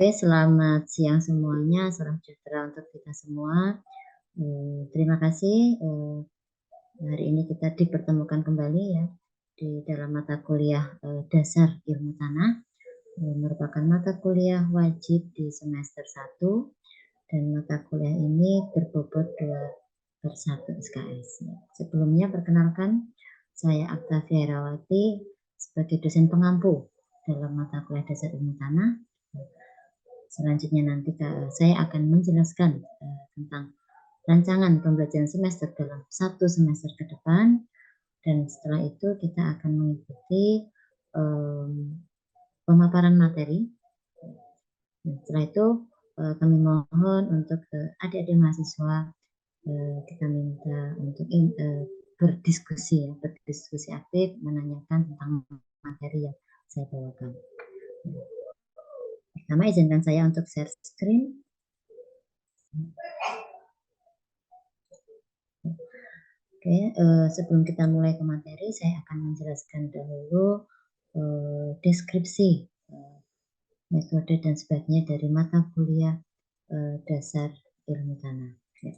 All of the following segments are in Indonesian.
Oke, selamat siang semuanya, salam sejahtera untuk kita semua. Terima kasih, hari ini kita dipertemukan kembali ya, di dalam mata kuliah, dasar ilmu tanah, merupakan mata kuliah wajib di semester 1 dan mata kuliah ini berbobot 2/1 SKS. Sebelumnya perkenalkan, saya Octavia Herawati sebagai dosen pengampu dalam mata kuliah dasar ilmu tanah. Selanjutnya nanti saya akan menjelaskan tentang rancangan pembelajaran semester dalam 1 semester ke depan, dan setelah itu kita akan mengikuti pemaparan materi. Setelah itu kami mohon untuk adik-adik mahasiswa, kita minta untuk berdiskusi aktif, menanyakan tentang materi yang saya bawakan. Pertama, izinkan saya untuk share screen. Oke, sebelum kita mulai ke materi, saya akan menjelaskan dahulu deskripsi metode dan sebagainya dari mata kuliah dasar ilmu tanah. Ya.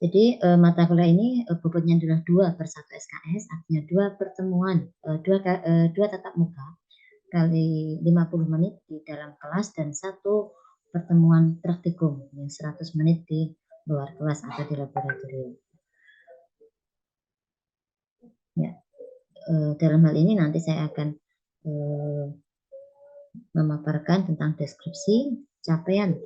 Jadi mata kuliah ini bobotnya adalah 2/1 SKS, artinya 2 pertemuan, 2 tatap muka kali 50 menit di dalam kelas dan 1 pertemuan praktikum yang 100 menit di luar kelas atau di laboratorium. Ya, dalam hal ini nanti saya akan memaparkan tentang deskripsi, capaian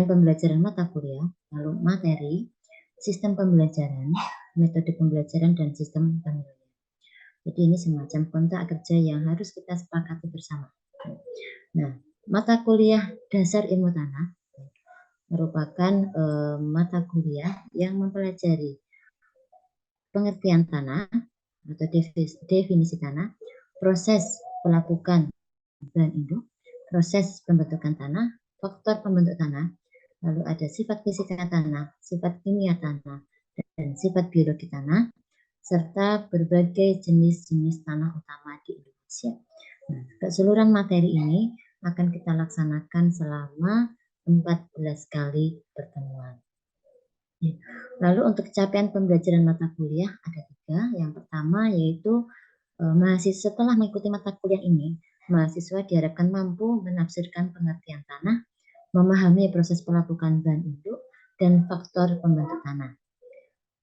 pembelajaran mata kuliah, lalu materi, sistem pembelajaran, metode pembelajaran, dan sistem penilaian. Jadi ini semacam kontrak kerja yang harus kita sepakati bersama. Nah, mata kuliah dasar ilmu tanah merupakan mata kuliah yang mempelajari pengertian tanah atau definisi tanah, proses pelapukan bahan induk, proses pembentukan tanah, faktor pembentuk tanah, lalu ada sifat fisika tanah, sifat kimia tanah, dan sifat biologi tanah, serta berbagai jenis-jenis tanah utama di Indonesia. Nah, keseluruhan materi ini akan kita laksanakan selama 14 kali pertemuan. Lalu untuk capaian pembelajaran mata kuliah ada 3. Yang pertama yaitu mahasiswa setelah mengikuti mata kuliah ini, mahasiswa diharapkan mampu menafsirkan pengertian tanah, memahami proses pelapukan bahan induk, dan faktor pembentuk tanah.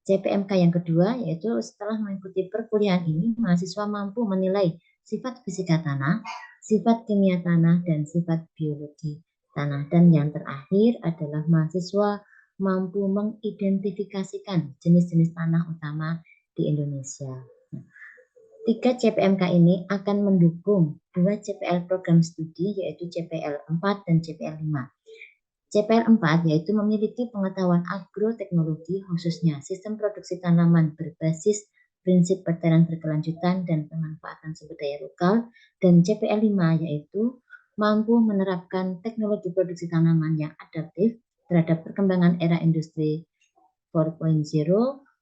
CPMK yang kedua yaitu setelah mengikuti perkuliahan ini, mahasiswa mampu menilai sifat fisika tanah, sifat kimia tanah, dan sifat biologi tanah. Dan yang terakhir adalah mahasiswa mampu mengidentifikasikan jenis-jenis tanah utama di Indonesia. 3 CPMK ini akan mendukung 2 CPL program studi yaitu CPL 4 dan CPL 5. CPL 4 yaitu memiliki pengetahuan agroteknologi khususnya sistem produksi tanaman berbasis prinsip pertanian berkelanjutan dan pemanfaatan sumber daya lokal, dan CPL 5 yaitu mampu menerapkan teknologi produksi tanaman yang adaptif terhadap perkembangan era industri 4.0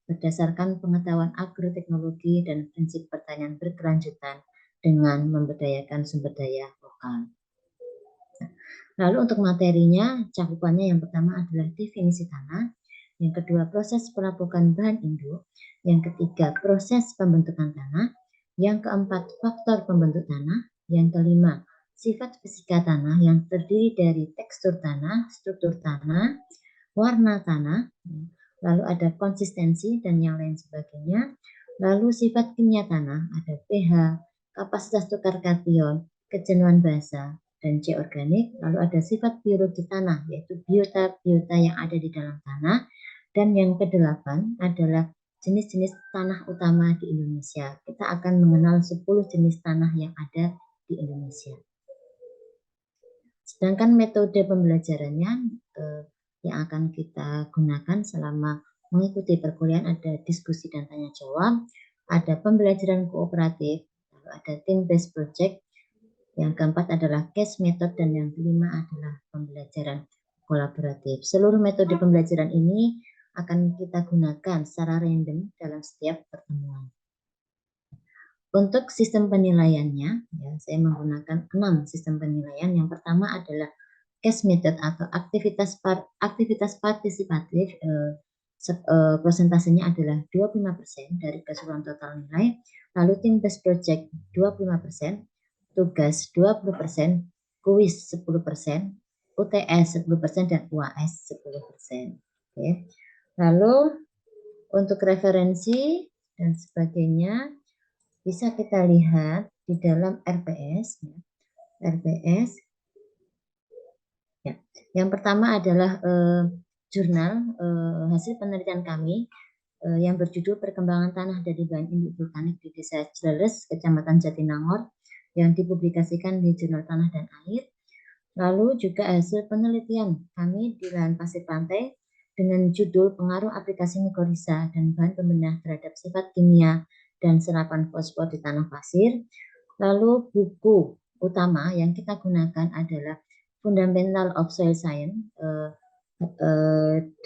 berdasarkan pengetahuan agroteknologi dan prinsip pertanian berkelanjutan dengan memberdayakan sumber daya lokal. Lalu untuk materinya, cakupannya yang pertama adalah definisi tanah, yang kedua proses pelapukan bahan induk, yang ketiga proses pembentukan tanah, yang keempat faktor pembentuk tanah, yang kelima sifat fisika tanah yang terdiri dari tekstur tanah, struktur tanah, warna tanah, lalu ada konsistensi dan yang lain sebagainya. Lalu sifat kimia tanah ada pH, kapasitas tukar kation, kejenuhan basa, dan C organik. Lalu ada sifat biologi tanah yaitu biota yang ada di dalam tanah. Dan yang kedelapan adalah jenis-jenis tanah utama di Indonesia. Kita akan mengenal 10 jenis tanah yang ada di Indonesia. Sedangkan metode pembelajarannya yang akan kita gunakan selama mengikuti perkuliahan ada diskusi dan tanya jawab, ada pembelajaran kooperatif, lalu ada team based project, yang keempat adalah case method, dan yang kelima adalah pembelajaran kolaboratif. Seluruh metode pembelajaran ini akan kita gunakan secara random dalam setiap pertemuan. Untuk sistem penilaiannya, ya, saya menggunakan 6 sistem penilaian. Yang pertama adalah case method atau aktivitas partisipatif. Persentasenya adalah 25% dari keseluruhan total nilai. Lalu team based project 25%, tugas 20%, kuis 10%, UTS 10%, dan UAS 10%. Oke. Lalu untuk referensi dan sebagainya bisa kita lihat di dalam RPS. RPS. Ya. Yang pertama adalah jurnal hasil penelitian kami yang berjudul Perkembangan Tanah dari Bahan Induk Vulkanik di Desa Cileles, Kecamatan Jatinangor, yang dipublikasikan di Jurnal Tanah dan Air. Lalu juga hasil penelitian kami di lahan pasir pantai dengan judul Pengaruh Aplikasi Mikorrhiza dan Bahan Pembenah Terhadap Sifat Kimia dan Serapan Fosfor di Tanah Pasir. Lalu buku utama yang kita gunakan adalah Fundamental of Soil Science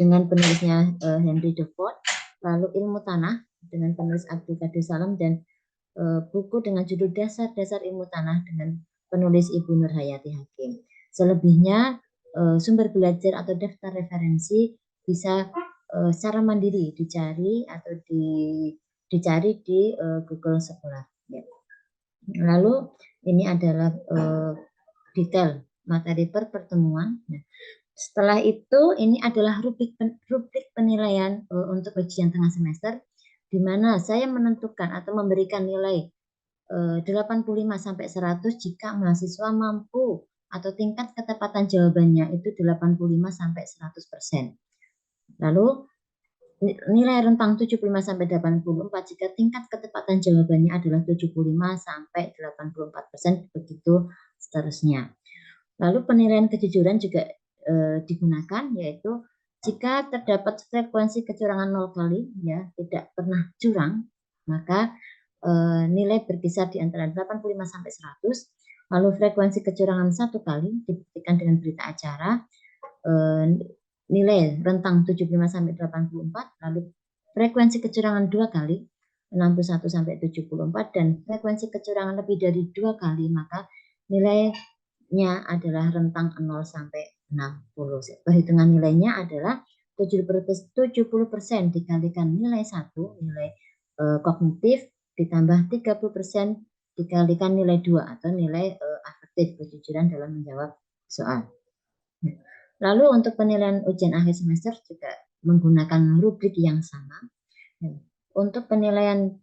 dengan penulisnya Henry Devort, lalu Ilmu Tanah dengan penulis Abdul Qadir Salam, dan buku dengan judul Dasar-Dasar Ilmu Tanah dengan penulis Ibu Nurhayati Hakim. Selebihnya sumber belajar atau daftar referensi bisa secara mandiri dicari atau dicari di Google Scholar. Ya. Lalu ini adalah detail materi per pertemuan. Nah, setelah itu ini adalah rubrik penilaian untuk ujian tengah semester, di mana saya menentukan atau memberikan nilai 85 sampai 100 jika mahasiswa mampu atau tingkat ketepatan jawabannya itu 85 sampai 100%. Lalu nilai rentang 75 sampai 84 jika tingkat ketepatan jawabannya adalah 75 sampai 84%, begitu seterusnya. Lalu penilaian kejujuran juga digunakan, yaitu jika terdapat frekuensi kecurangan 0 kali, ya, tidak pernah curang, maka nilai berkisar di antara 85 sampai 100. Lalu frekuensi kecurangan 1 kali dibuktikan dengan berita acara, nilai rentang 75 sampai 84. Lalu frekuensi kecurangan 2 kali 61 sampai 74, dan frekuensi kecurangan lebih dari 2 kali, maka nilainya adalah rentang 0 sampai 60. Perhitungan nilainya adalah 70% dikalikan nilai 1, nilai kognitif, ditambah 30% dikalikan nilai 2 atau nilai afektif, kejujuran dalam menjawab soal. Lalu untuk penilaian ujian akhir semester juga menggunakan rubrik yang sama. Untuk penilaian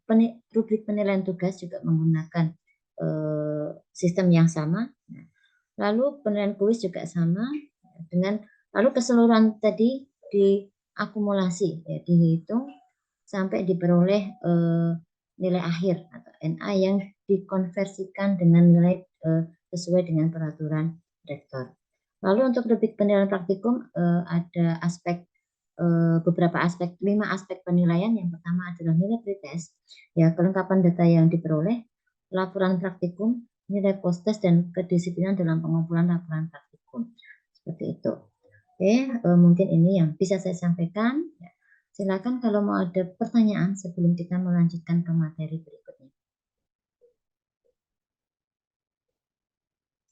rubrik penilaian tugas juga menggunakan sistem yang sama. Lalu penilaian kuis juga sama dengan, lalu keseluruhan tadi diakumulasi, ya, dihitung sampai diperoleh nilai akhir atau NA yang dikonversikan dengan nilai sesuai dengan peraturan rektor. Lalu untuk rubrik penilaian praktikum ada beberapa aspek, 5 aspek penilaian. Yang pertama adalah nilai pretest, ya, kelengkapan data yang diperoleh, laporan praktikum, nilai post test, dan kedisiplinan dalam pengumpulan laporan praktikum. Seperti itu. Oke, mungkin ini yang bisa saya sampaikan. Ya. Silakan kalau mau ada pertanyaan sebelum kita melanjutkan ke materi berikutnya.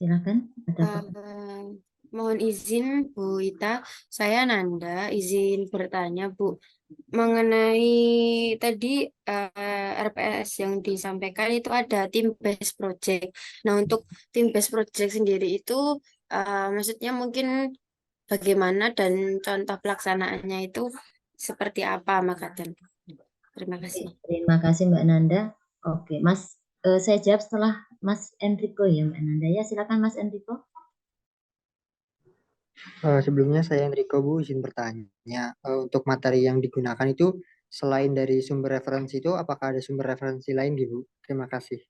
Silakan, ada pertanyaan. Mohon izin Bu Ita, saya Nanda, izin bertanya Bu, mengenai tadi RPS yang disampaikan itu ada tim based project. Nah, untuk tim based project sendiri itu maksudnya mungkin bagaimana dan contoh pelaksanaannya itu seperti apa, Mak Kadem? Terima kasih. Terima kasih Mbak Nanda. Oke, Mas, saya jawab setelah Mas Enrico ya Mbak Nanda. Ya, silakan Mas Enrico. Sebelumnya saya Enrico, Bu, izin bertanya. Untuk materi yang digunakan itu selain dari sumber referensi itu, apakah ada sumber referensi lain, Bu? Terima kasih.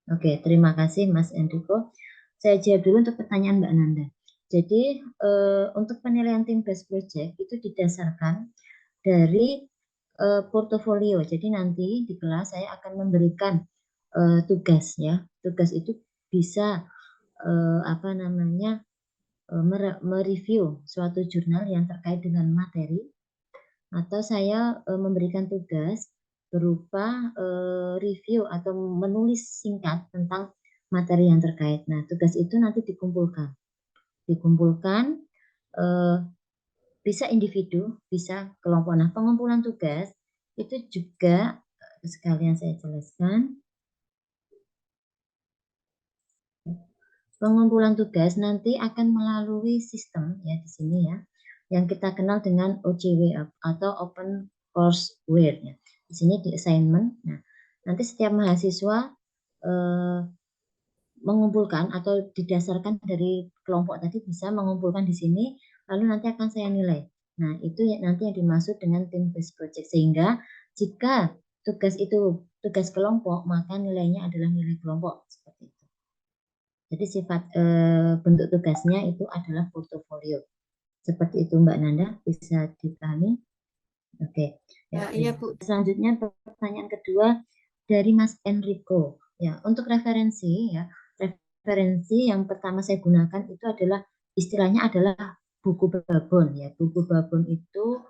Oke, terima kasih Mas Enrico. Saya jawab dulu untuk pertanyaan Mbak Nanda. Jadi untuk penilaian tim based project itu didasarkan dari portofolio. Jadi nanti di kelas saya akan memberikan tugas ya. Tugas itu bisa mereview suatu jurnal yang terkait dengan materi, atau saya memberikan tugas berupa review atau menulis singkat tentang materi yang terkait. Nah, tugas itu nanti dikumpulkan bisa individu, bisa kelompok. Nah, pengumpulan tugas itu juga sekalian saya jelaskan. Pengumpulan tugas nanti akan melalui sistem ya di sini ya, yang kita kenal dengan OCW atau Open Courseware ya. Di sini di assignment. Nah, nanti setiap mahasiswa mengumpulkan atau didasarkan dari kelompok tadi bisa mengumpulkan di sini, lalu nanti akan saya nilai. Nah, itu nanti yang dimaksud dengan team based project, sehingga jika tugas itu tugas kelompok, maka nilainya adalah nilai kelompok seperti itu. Jadi sifat bentuk tugasnya itu adalah portofolio. Seperti itu Mbak Nanda, bisa dipahami? Oke. Ya, iya Bu. Selanjutnya pertanyaan kedua dari Mas Enrico. Ya, untuk referensi ya, referensi yang pertama saya gunakan itu adalah istilahnya adalah buku babon ya. Buku babon itu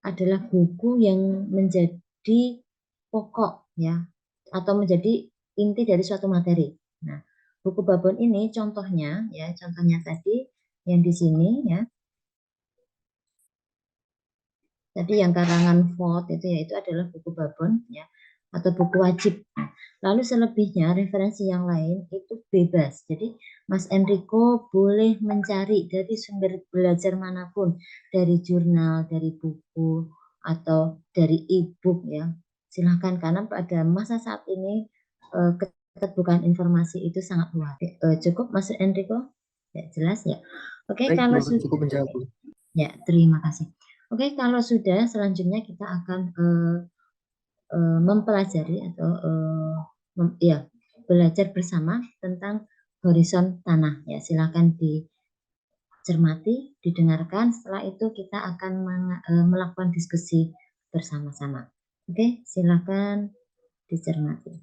adalah buku yang menjadi pokok ya, atau menjadi inti dari suatu materi. Nah, buku babon ini contohnya ya, contohnya tadi yang di sini ya. Tadi yang karangan Ford itu ya, itu adalah buku babon ya, atau buku wajib. Nah, lalu selebihnya referensi yang lain itu bebas. Jadi Mas Enrico boleh mencari dari sumber belajar manapun, dari jurnal, dari buku, atau dari e-book ya. Silahkan, karena pada masa saat ini keterbukaan informasi itu sangat luas. Cukup Mas Enrico? Ya, jelas ya. Oke, Baik, kalau Bu, cukup menjawab, Bu. ya, terima kasih. Oke, kalau sudah, selanjutnya kita akan mempelajari atau belajar bersama tentang horizon tanah. Ya, silakan dicermati, didengarkan. Setelah itu kita akan melakukan diskusi bersama-sama. Oke, silakan dicermati.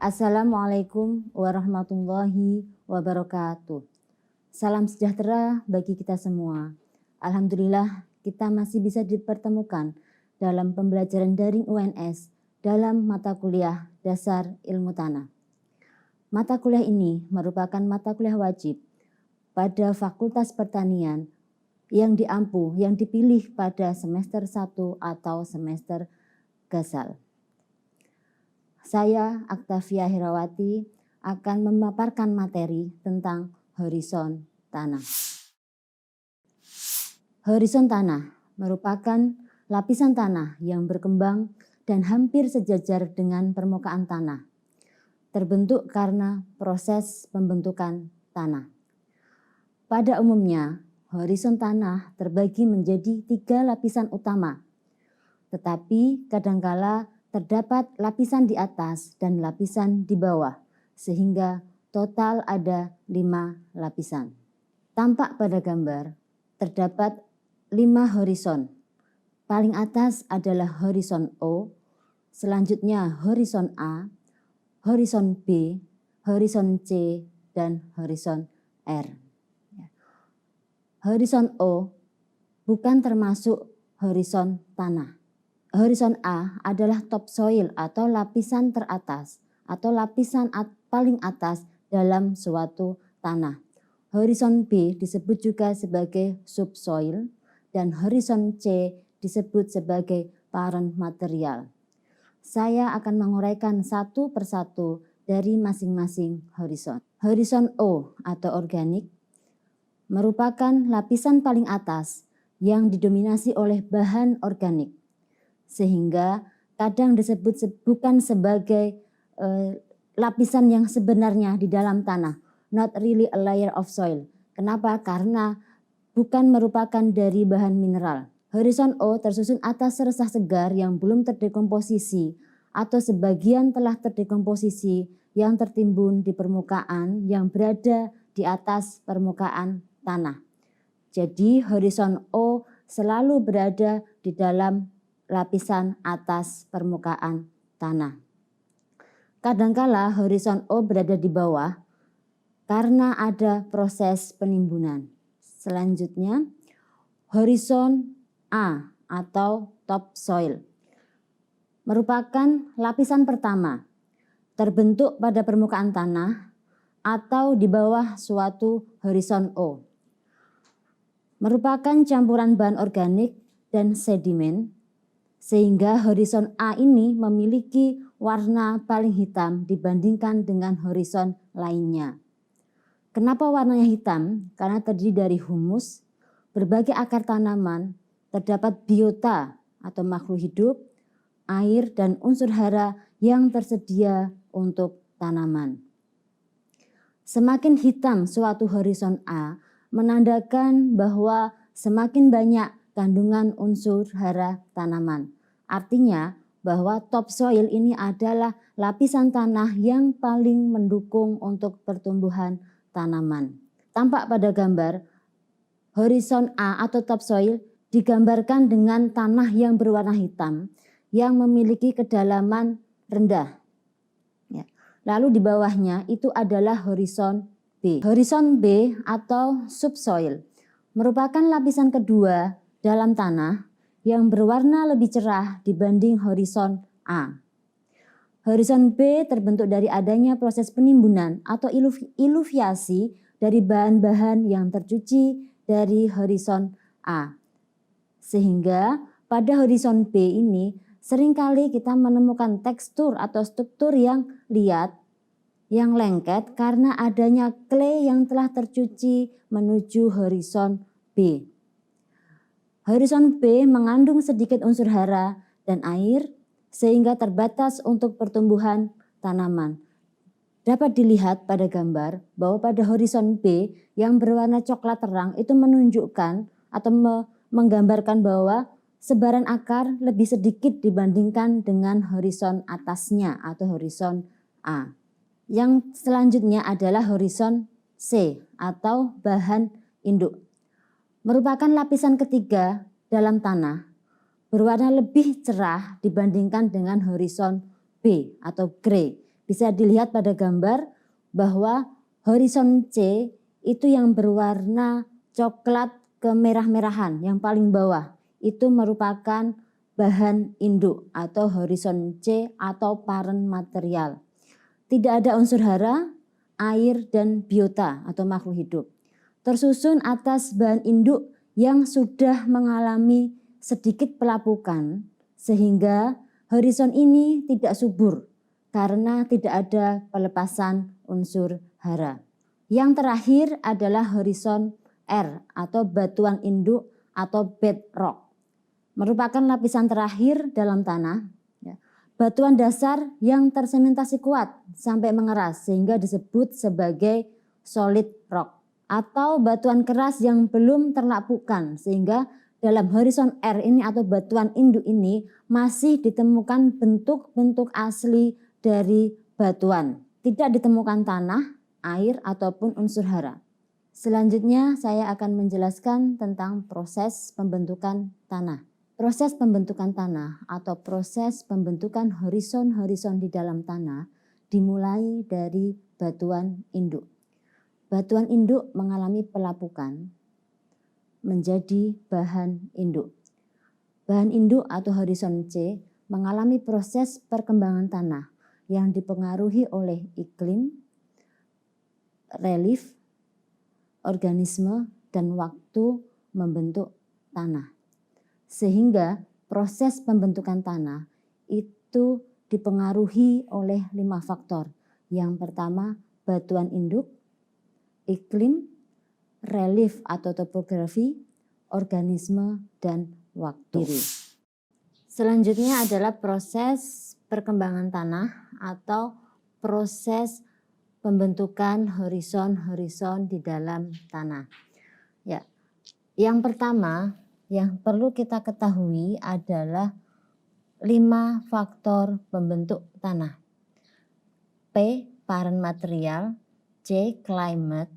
Assalamualaikum warahmatullahi wabarakatuh. Salam sejahtera bagi kita semua. Alhamdulillah kita masih bisa dipertemukan dalam pembelajaran daring UNS dalam mata kuliah dasar ilmu tanah. Mata kuliah ini merupakan mata kuliah wajib pada Fakultas Pertanian yang dipilih pada semester 1 atau semester gasal. Saya, Aktavia Herawati, akan memaparkan materi tentang horizon tanah. Horizon tanah merupakan lapisan tanah yang berkembang dan hampir sejajar dengan permukaan tanah. Terbentuk karena proses pembentukan tanah. Pada umumnya, horizon tanah terbagi menjadi 3 lapisan utama. Tetapi kadangkala terdapat lapisan di atas dan lapisan di bawah, sehingga total ada 5 lapisan. Tampak pada gambar, terdapat 5 horizon. Paling atas adalah horizon O, selanjutnya horizon A, horizon B, horizon C, dan horizon R. Horizon O bukan termasuk horizon tanah. Horizon A adalah topsoil atau lapisan teratas atau lapisan paling atas dalam suatu tanah. Horizon B disebut juga sebagai subsoil dan horizon C disebut sebagai parent material. Saya akan menguraikan satu persatu dari masing-masing horizon. Horizon O atau organik merupakan lapisan paling atas yang didominasi oleh bahan organik, sehingga kadang disebut bukan sebagai lapisan yang sebenarnya di dalam tanah, not really a layer of soil. Kenapa? Karena bukan merupakan dari bahan mineral. Horizon O tersusun atas resah segar yang belum terdekomposisi atau sebagian telah terdekomposisi yang tertimbun di permukaan yang berada di atas permukaan tanah. Jadi horizon O selalu berada di dalam lapisan atas permukaan tanah. Kadangkala horizon O berada di bawah karena ada proses penimbunan. Selanjutnya, horizon A atau topsoil merupakan lapisan pertama terbentuk pada permukaan tanah atau di bawah suatu horizon O. Merupakan campuran bahan organik dan sedimen, sehingga horizon A ini memiliki warna paling hitam dibandingkan dengan horizon lainnya. Kenapa warnanya hitam? Karena terdiri dari humus, berbagai akar tanaman, terdapat biota atau makhluk hidup, air, dan unsur hara yang tersedia untuk tanaman. Semakin hitam suatu horizon A menandakan bahwa semakin banyak kandungan unsur hara tanaman. Artinya bahwa topsoil ini adalah lapisan tanah yang paling mendukung untuk pertumbuhan tanaman. Tampak pada gambar, horizon A atau topsoil digambarkan dengan tanah yang berwarna hitam yang memiliki kedalaman rendah. Ya. Lalu di bawahnya itu adalah horizon B. Horizon B atau subsoil merupakan lapisan kedua dalam tanah yang berwarna lebih cerah dibanding horizon A. Horizon B terbentuk dari adanya proses penimbunan atau iluviasi dari bahan-bahan yang tercuci dari horizon A. Sehingga pada horizon B ini seringkali kita menemukan tekstur atau struktur yang liat, yang lengket karena adanya clay yang telah tercuci menuju horizon B. Horizon B mengandung sedikit unsur hara dan air sehingga terbatas untuk pertumbuhan tanaman. Dapat dilihat pada gambar bahwa pada horizon B yang berwarna coklat terang itu menunjukkan atau menggambarkan bahwa sebaran akar lebih sedikit dibandingkan dengan horizon atasnya atau horizon A. Yang selanjutnya adalah horizon C atau bahan induk. Merupakan lapisan ketiga dalam tanah, berwarna lebih cerah dibandingkan dengan horizon B atau grey. Bisa dilihat pada gambar bahwa horizon C itu yang berwarna coklat kemerah-merahan yang paling bawah. Itu merupakan bahan induk atau horizon C atau parent material. Tidak ada unsur hara, air, dan biota atau makhluk hidup. Tersusun atas bahan induk yang sudah mengalami sedikit pelapukan sehingga horizon ini tidak subur karena tidak ada pelepasan unsur hara. Yang terakhir adalah horizon R atau batuan induk atau bedrock. Merupakan lapisan terakhir dalam tanah, ya. Batuan dasar yang tersementasi kuat sampai mengeras sehingga disebut sebagai solid rock, atau batuan keras yang belum terlapukkan sehingga dalam horizon R ini atau batuan induk ini masih ditemukan bentuk-bentuk asli dari batuan. Tidak ditemukan tanah, air, ataupun unsur hara. Selanjutnya saya akan menjelaskan tentang proses pembentukan tanah. Proses pembentukan tanah atau proses pembentukan horizon-horizon di dalam tanah dimulai dari batuan induk. Batuan induk mengalami pelapukan menjadi bahan induk. Bahan induk atau horizon C mengalami proses perkembangan tanah yang dipengaruhi oleh iklim, relief, organisme, dan waktu membentuk tanah. Sehingga proses pembentukan tanah itu dipengaruhi oleh 5 faktor. Yang pertama, batuan induk, iklim, relief atau topografi, organisme, dan waktu. Selanjutnya adalah proses perkembangan tanah atau proses pembentukan horizon-horizon di dalam tanah. Ya, yang pertama yang perlu kita ketahui adalah 5 faktor pembentuk tanah. P, parent material, C, climate,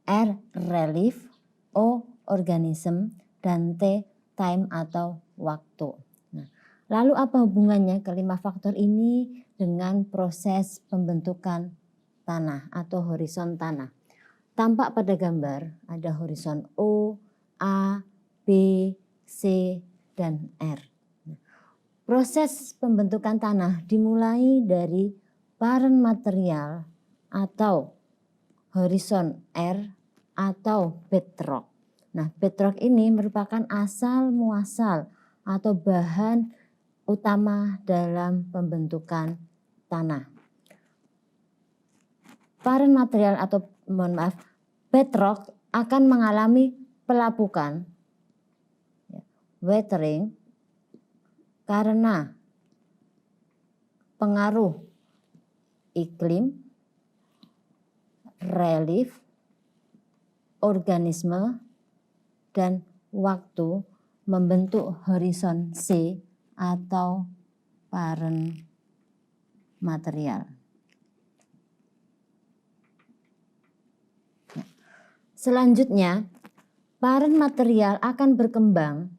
R, relief, O, organism, dan T, time atau waktu. Nah, lalu apa hubungannya kelima faktor ini dengan proses pembentukan tanah atau horizon tanah? Tampak pada gambar ada horizon O, A, B, C, dan R. Proses pembentukan tanah dimulai dari parent material atau horizon R atau bedrock. Nah, bedrock ini merupakan asal muasal atau bahan utama dalam pembentukan tanah. Parent material atau bedrock akan mengalami pelapukan, weathering, karena pengaruh iklim, relief, organisme, dan waktu membentuk horizon C atau parent material. Selanjutnya, parent material akan berkembang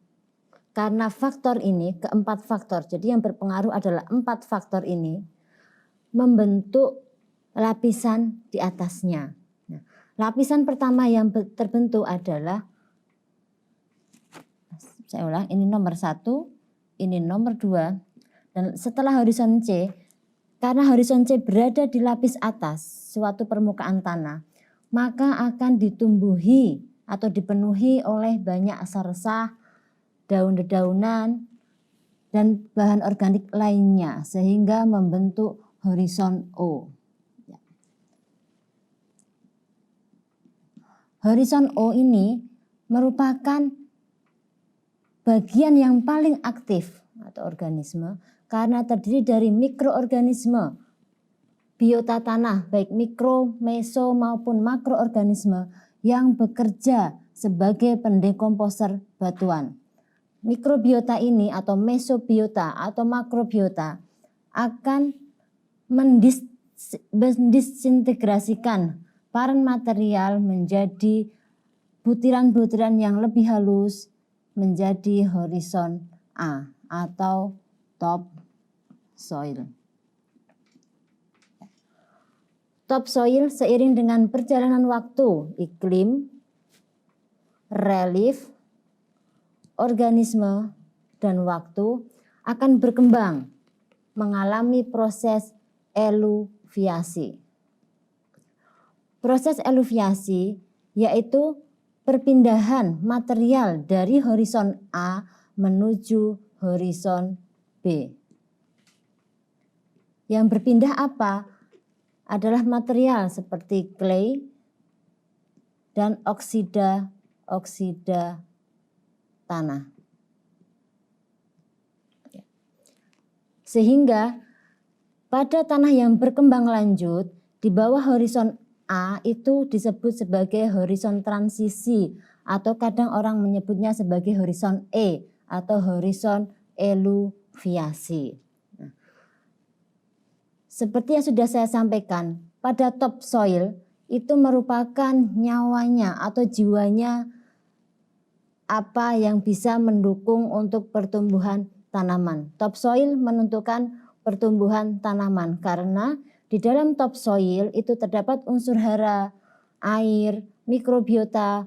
karena faktor ini, keempat faktor, jadi yang berpengaruh adalah 4 faktor ini, membentuk lapisan di atasnya. Nah, lapisan pertama yang terbentuk adalah, saya ulang, ini nomor 1, ini nomor 2, dan setelah horizon C, karena horizon C berada di lapis atas suatu permukaan tanah, maka akan ditumbuhi atau dipenuhi oleh banyak resah, daun-dedaunan, dan bahan organik lainnya sehingga membentuk horizon O. Horizon O ini merupakan bagian yang paling aktif atau organisme karena terdiri dari mikroorganisme biota tanah baik mikro, meso maupun makroorganisme yang bekerja sebagai pendekomposer batuan. Mikrobiota ini atau mesobiota atau makrobiota akan mendisintegrasikan parent material menjadi butiran-butiran yang lebih halus menjadi horizon A atau top soil. Top soil seiring dengan perjalanan waktu, iklim, relief, organisme, dan waktu akan berkembang mengalami proses eluviasi. Proses eluviasi yaitu perpindahan material dari horizon A menuju horizon B. Yang berpindah apa? Adalah material seperti clay dan oksida tanah. Sehingga pada tanah yang berkembang lanjut di bawah horizon A itu disebut sebagai horizon transisi atau kadang orang menyebutnya sebagai horizon E atau horizon eluviasi. Nah, seperti yang sudah saya sampaikan, pada top soil itu merupakan nyawanya atau jiwanya apa yang bisa mendukung untuk pertumbuhan tanaman. Topsoil menentukan pertumbuhan tanaman karena di dalam topsoil itu terdapat unsur hara, air, mikrobiota,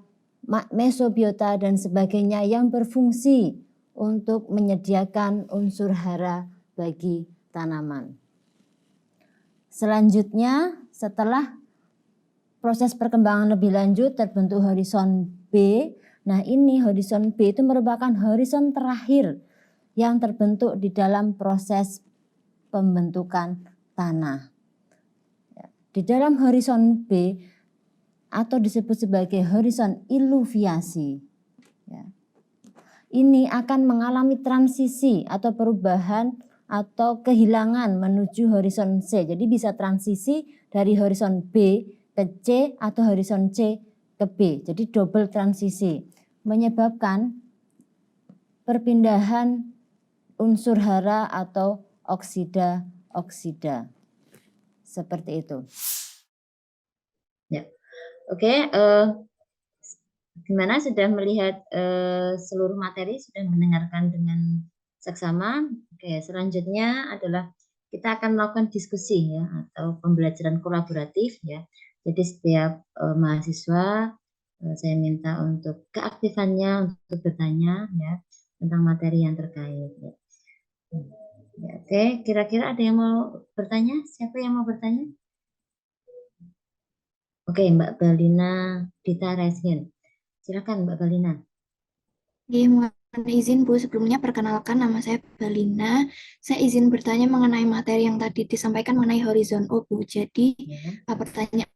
mesobiota dan sebagainya yang berfungsi untuk menyediakan unsur hara bagi tanaman. Selanjutnya, setelah proses perkembangan lebih lanjut terbentuk horizon B. Nah, ini horizon B itu merupakan horizon terakhir yang terbentuk di dalam proses pembentukan tanah. Di dalam horizon B atau disebut sebagai horizon eluviasi, ini akan mengalami transisi atau perubahan atau kehilangan menuju horizon C. Jadi bisa transisi dari horizon B ke C atau horizon C ke B. Jadi double transisi menyebabkan perpindahan unsur hara atau oksida seperti itu. Ya, oke. Gimana, sudah melihat seluruh materi, sudah mendengarkan dengan seksama? Oke, selanjutnya adalah kita akan melakukan diskusi ya, atau pembelajaran kolaboratif ya. Jadi setiap mahasiswa saya minta untuk keaktifannya untuk bertanya ya tentang materi yang terkait ya. Ya, oke, kira-kira ada yang mau bertanya? Siapa yang mau bertanya? Oke, Mbak Balina Dita Reshin. Silakan Mbak Balina. Mohon izin Bu, sebelumnya perkenalkan nama saya Balina. Saya izin bertanya mengenai materi yang tadi disampaikan mengenai horizon O Bu. Jadi Ya. pertanyaan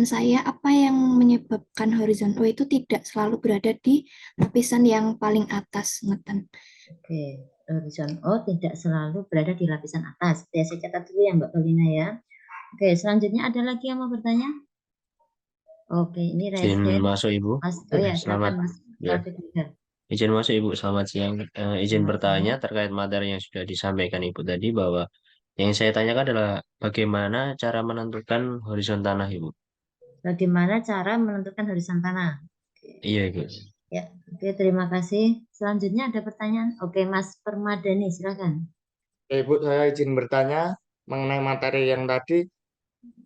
saya, apa yang menyebabkan horizon O itu tidak selalu berada di lapisan yang paling atas, ngeten? Oke, horizon O tidak selalu berada di lapisan atas. Ya, saya catat dulu ya Mbak Balina ya. Oke, selanjutnya ada lagi yang mau bertanya? Oke, ini Izin Reshen. masuk Ibu. Mas, oh ya, Selamat silakan Mas ya. Taufik juga. Izin masuk Ibu. Selamat siang. Izin Selamat bertanya siang. terkait materi yang sudah disampaikan Ibu tadi, bahwa yang saya tanyakan adalah bagaimana cara menentukan horizon tanah Ibu. Bagaimana cara menentukan horizon tanah? Oke. Iya Ibu. Ya, oke, terima kasih. Selanjutnya ada pertanyaan. Oke, Mas Permadani, silakan. Ibu, saya izin bertanya mengenai materi yang tadi,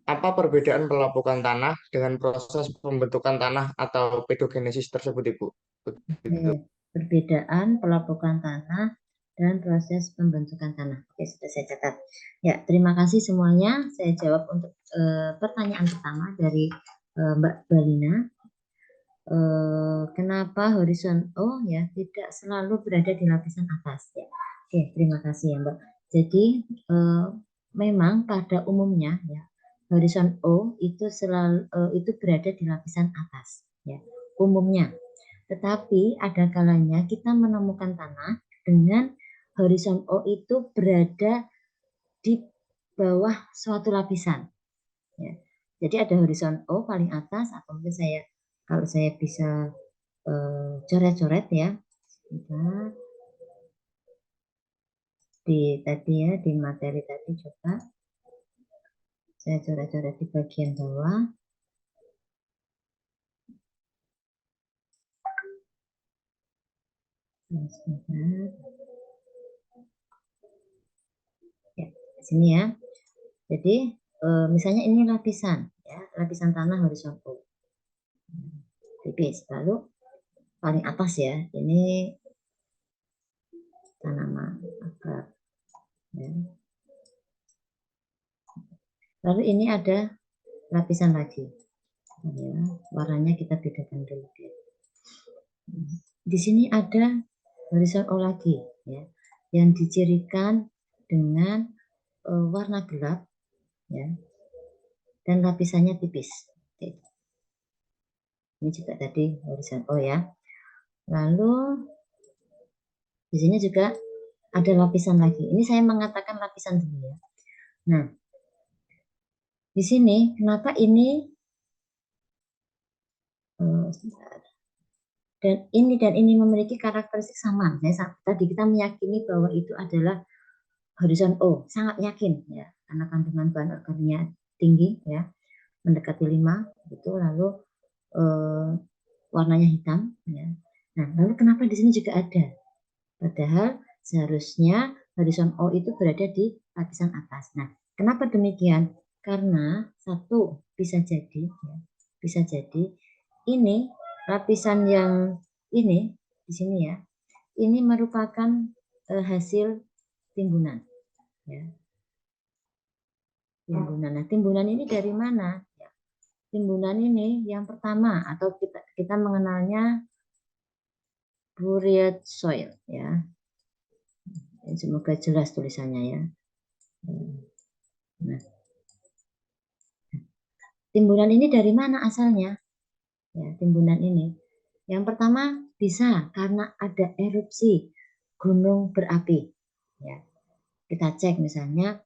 apa perbedaan pelapukan tanah dengan proses pembentukan tanah atau pedogenesis tersebut, Ibu? Begitu. Oke, perbedaan pelapukan tanah dan proses pembentukan tanah. Oke, sudah saya catat. Ya, terima kasih semuanya. Saya jawab untuk pertanyaan pertama dari Mbak Balina. Kenapa horizon O ya tidak selalu berada di lapisan atas ya? Oke, terima kasih ya Mbak. Jadi memang pada umumnya ya horizon O itu selalu itu berada di lapisan atas ya umumnya. Tetapi ada kalanya kita menemukan tanah dengan horizon O itu berada di bawah suatu lapisan. Ya. Jadi ada horizon O paling atas, atau mungkin kalau saya bisa coret-coret ya, di materi tadi coba saya coret-coret di bagian bawah. Sebentar. Ya, sini ya. Jadi misalnya ini lapisan, ya, lapisan tanah horizon O, tipis. Lalu paling atas ya, ini tanaman akar. Ya. Lalu ini ada lapisan lagi. Ya, warnanya kita bedakan dulu. Di sini ada horizon O lagi, ya, yang dicirikan dengan warna gelap, ya, dan lapisannya tipis. Oke. Ini juga tadi horizon O ya. Lalu di sini juga ada lapisan lagi. Ini saya mengatakan lapisan dulu ya. Nah, di sini kenapa ini dan ini memiliki karakteristik sama. Tadi kita meyakini bahwa itu adalah horizon O, sangat yakin ya, karena kandungan bahan organiknya tinggi ya, mendekati 5 gitu, lalu warnanya hitam ya. Nah, lalu kenapa di sini juga ada? Padahal seharusnya horizon O itu berada di lapisan atas. Nah, kenapa demikian? Karena satu bisa jadi ini lapisan yang ini di sini ya, ini merupakan hasil timbunan ya. Timbunan. Nah, timbunan ini dari mana? Ya, timbunan ini yang pertama atau kita mengenalnya buried soil ya. Semoga jelas tulisannya ya. Nah, timbunan ini dari mana asalnya? Ya, timbunan ini. Yang pertama bisa karena ada erupsi gunung berapi. Ya, kita cek misalnya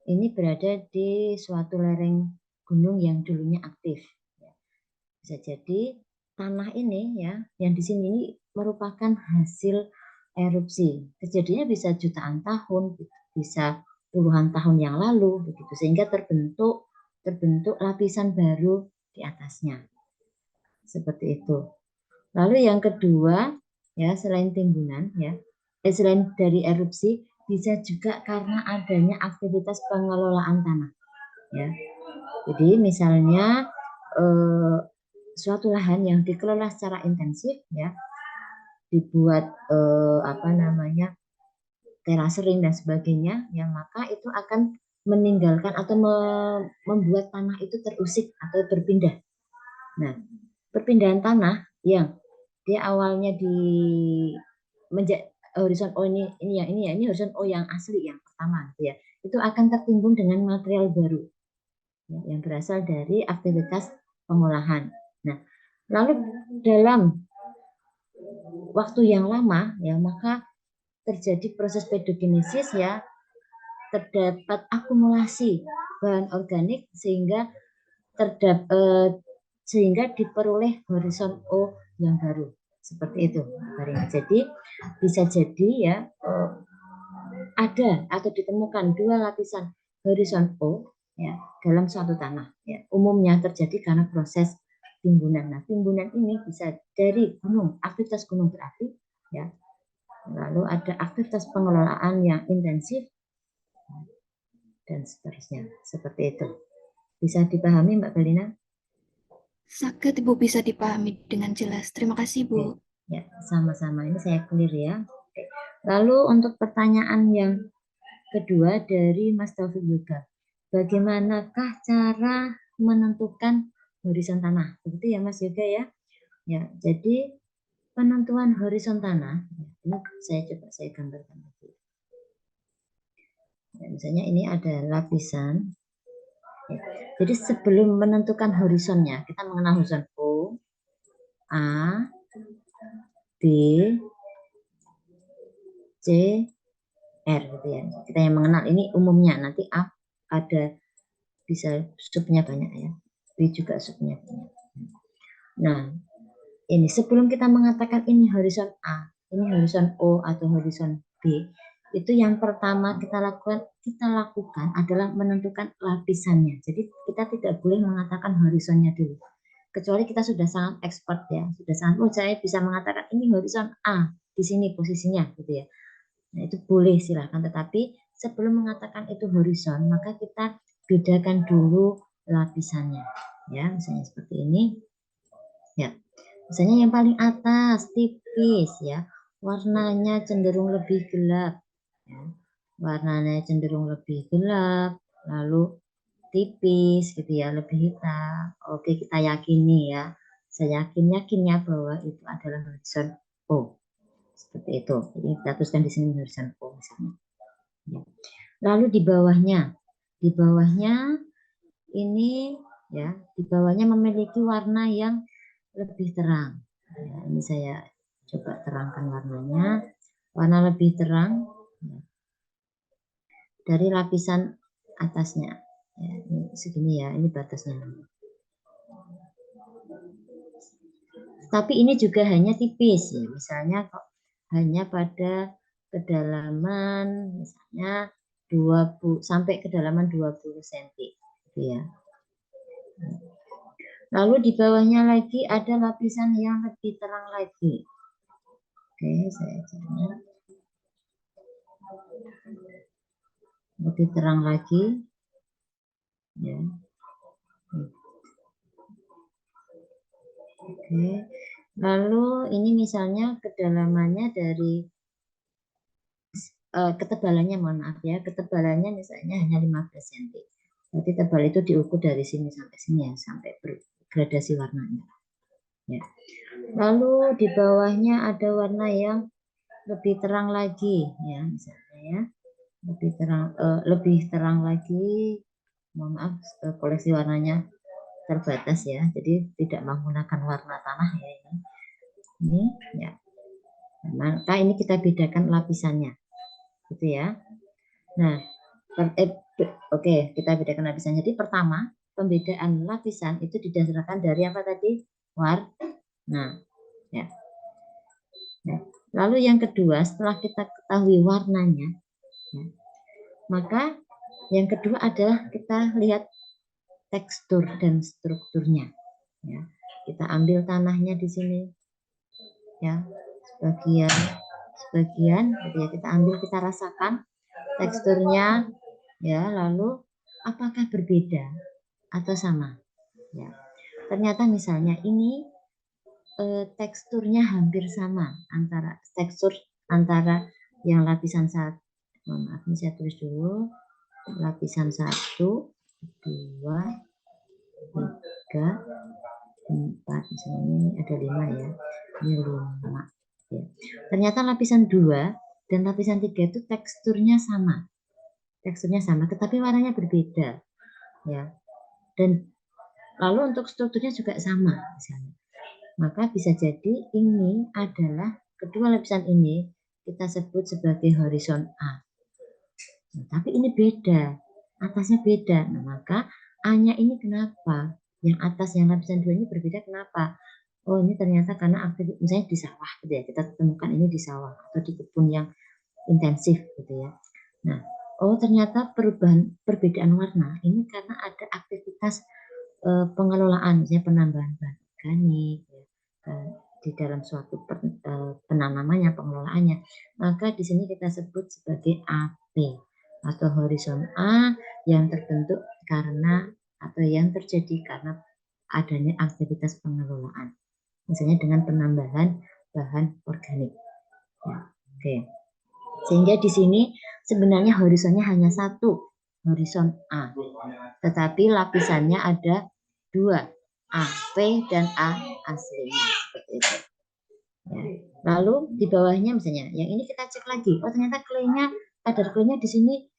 ini berada di suatu lereng gunung yang dulunya aktif. Ya, bisa jadi tanah ini ya, yang di sini ini merupakan hasil erupsi. Kejadiannya bisa jutaan tahun, bisa puluhan tahun yang lalu, begitu, sehingga terbentuk lapisan baru di atasnya. seperti itu. Lalu yang kedua, ya selain timbunan, ya, selain dari erupsi, bisa juga karena adanya aktivitas pengelolaan tanah, ya. Jadi misalnya suatu lahan yang dikelola secara intensif, ya, dibuat terasering dan sebagainya, ya maka itu akan meninggalkan atau membuat tanah itu terusik atau berpindah. Nah, perpindahan tanah yang dia awalnya di horizon O ini horizon O yang asli yang pertama, ya, itu akan tertimbun dengan material baru, ya, yang berasal dari aktivitas pengolahan. Nah, lalu dalam waktu yang lama, ya, maka terjadi proses pedogenesis, ya, terdapat akumulasi bahan organik sehingga diperoleh horizon O yang baru, seperti itu. Jadi bisa jadi, ya, ada atau ditemukan dua lapisan horizon O, ya, dalam suatu tanah, ya. Umumnya terjadi karena proses timbunan. Nah, timbunan ini bisa dari gunung, aktivitas gunung berapi, ya. Lalu ada aktivitas pengelolaan yang intensif dan seterusnya, seperti itu. Bisa dipahami, Mbak Belina? Sakit, Ibu, bisa dipahami dengan jelas. Terima kasih, Bu. Ya, sama-sama. Ini saya clear, ya. Oke. Lalu untuk pertanyaan yang kedua dari Mas Taufik juga. Bagaimanakah cara menentukan horizon tanah? Begitu ya, Mas Yoga, ya. Ya, jadi penentuan horizon tanah, ini saya gambarkan lagi. Ya, misalnya ini ada lapisan. Ya. Jadi sebelum menentukan horizonnya, kita mengenal horizon O, A, B, C, R, gitu ya. Kita yang mengenal ini umumnya, nanti A ada bisa subnya banyak, ya. B juga subnya banyak. Nah, ini sebelum kita mengatakan ini horizon A, ini horizon O atau horizon B, itu yang pertama kita lakukan adalah menentukan lapisannya. Jadi kita tidak boleh mengatakan horizonnya dulu. Kecuali kita sudah sangat expert, ya, sudah sangat, saya bisa mengatakan ini horizon A, di sini posisinya, gitu ya. Nah, itu boleh, silahkan. Tetapi sebelum mengatakan itu horizon, maka kita bedakan dulu lapisannya, ya. Misalnya seperti ini, ya. Misalnya yang paling atas tipis, ya, warnanya cenderung lebih gelap, ya. Warnanya cenderung lebih gelap, lalu tipis, gitu ya, lebih hitam. Oke, kita yakini, ya. Saya yakinnya bahwa itu adalah horizon O. Seperti itu. Jadi kita tuliskan di sini horizon O misalnya. Ya. Lalu di bawahnya ini, ya, di bawahnya memiliki warna yang lebih terang. Ya, ini saya coba terangkan warnanya. Warna lebih terang, ya, dari lapisan atasnya. Ya, ini segini, ya, ini batasnya. Tapi ini juga hanya tipis, ya. Misalnya hanya pada kedalaman misalnya 20 sampai kedalaman 20 cm, gitu ya. Lalu di bawahnya lagi ada lapisan yang lebih terang lagi. Oke, saya cari. Lebih terang lagi, ya. Oke. Lalu ini misalnya kedalamannya dari ketebalannya, mohon maaf, ya, ketebalannya misalnya hanya 15 cm. Jadi tebal itu diukur dari sini sampai sini, ya, sampai bergradasi warnanya. Ya. Lalu di bawahnya ada warna yang lebih terang lagi, ya, misalnya, ya, lebih terang lagi. Mohon maaf, koleksi warnanya terbatas, ya, jadi tidak menggunakan warna tanah, ya, ini, ya. Maka ini kita bedakan lapisannya, gitu ya. Nah, oke, kita bedakan lapisan. Jadi pertama, pembedaan lapisan itu didasarkan dari apa tadi? Warna. Ya. Nah, lalu yang kedua, setelah kita ketahui warnanya, ya, maka yang kedua adalah kita lihat tekstur dan strukturnya. Ya. kita ambil tanahnya di sini, ya, sebagian, gitu ya, kita ambil, kita rasakan teksturnya, ya, lalu apakah berbeda atau sama, ya. Ternyata misalnya ini teksturnya hampir sama antara yang lapisan satu, maaf ini saya tulis dulu, lapisan 1, 2, 3, 4, misalnya ini ada 5 ya, ini 5 ya. Ternyata lapisan 2 dan lapisan 3 itu teksturnya sama, tetapi warnanya berbeda, ya. Dan lalu untuk strukturnya juga sama misalnya. Maka bisa jadi ini adalah kedua lapisan ini kita sebut sebagai horizon A. Nah, tapi ini beda, atasnya beda. Nah, maka A-nya ini kenapa? Yang atas yang lapisan 2 ini berbeda kenapa? Oh, ini ternyata karena aktivitas misalnya di sawah gitu ya. Kita temukan ini di sawah atau di kebun yang intensif gitu ya. Nah, oh ternyata perbedaan warna ini karena ada aktivitas pengelolaan, misalnya penambahan bahan organik ya, di dalam suatu penanamannya, pengelolaannya. Maka di sini kita sebut sebagai AP atau horizon A yang terbentuk karena atau yang terjadi karena adanya aktivitas pengelolaan, misalnya dengan penambahan bahan organik. Ya, oke. Sehingga di sini sebenarnya horizonnya hanya satu, horizon A, tetapi lapisannya ada 2, AP dan A aslinya seperti itu. Ya. Lalu di bawahnya misalnya, yang ini kita cek lagi, oh ternyata kadar klenya di sini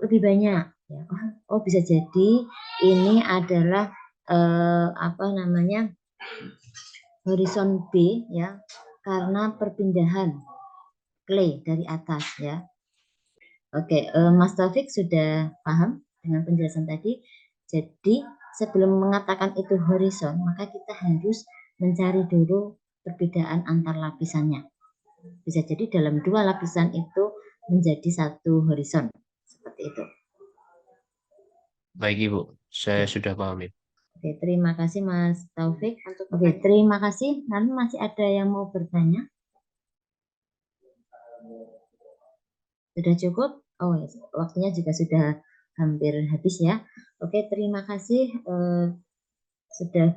lebih banyak. Ya. Oh bisa jadi ini adalah horizon B ya, karena perpindahan clay dari atas ya. Oke, Mas Taufik sudah paham dengan penjelasan tadi. Jadi sebelum mengatakan itu horizon, maka kita harus mencari dulu perbedaan antar lapisannya. Bisa jadi dalam 2 lapisan itu menjadi 1 horizon. Seperti itu. Baik Ibu, saya sudah paham Ibu. Oke, terima kasih Mas Taufik. Oke, terima kasih. Lalu masih ada yang mau bertanya? Sudah cukup? Oh, ya, waktunya juga sudah hampir habis ya. Oke, terima kasih sudah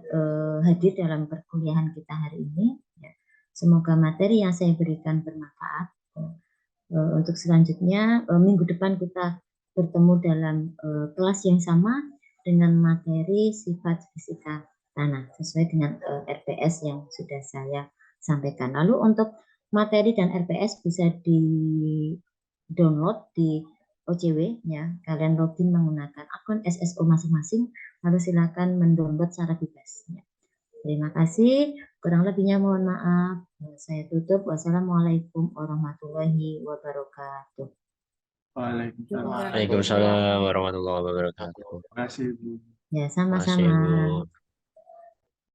hadir dalam perkuliahan kita hari ini. Ya. Semoga materi yang saya berikan bermanfaat. Untuk selanjutnya, minggu depan kita bertemu dalam kelas yang sama dengan materi sifat fisika tanah sesuai dengan RPS yang sudah saya sampaikan. Lalu untuk materi dan RPS bisa di-download di OCW ya. Kalian login menggunakan akun SSO masing-masing, lalu silakan mendownload secara bebas ya. Terima kasih. Kurang lebihnya mohon maaf. Saya tutup. Wassalamualaikum warahmatullahi wabarakatuh. Waalaikumsalam warahmatullahi wabarakatuh. Terima kasih, Bu. Ya, Terima kasih sama-sama. Ibu.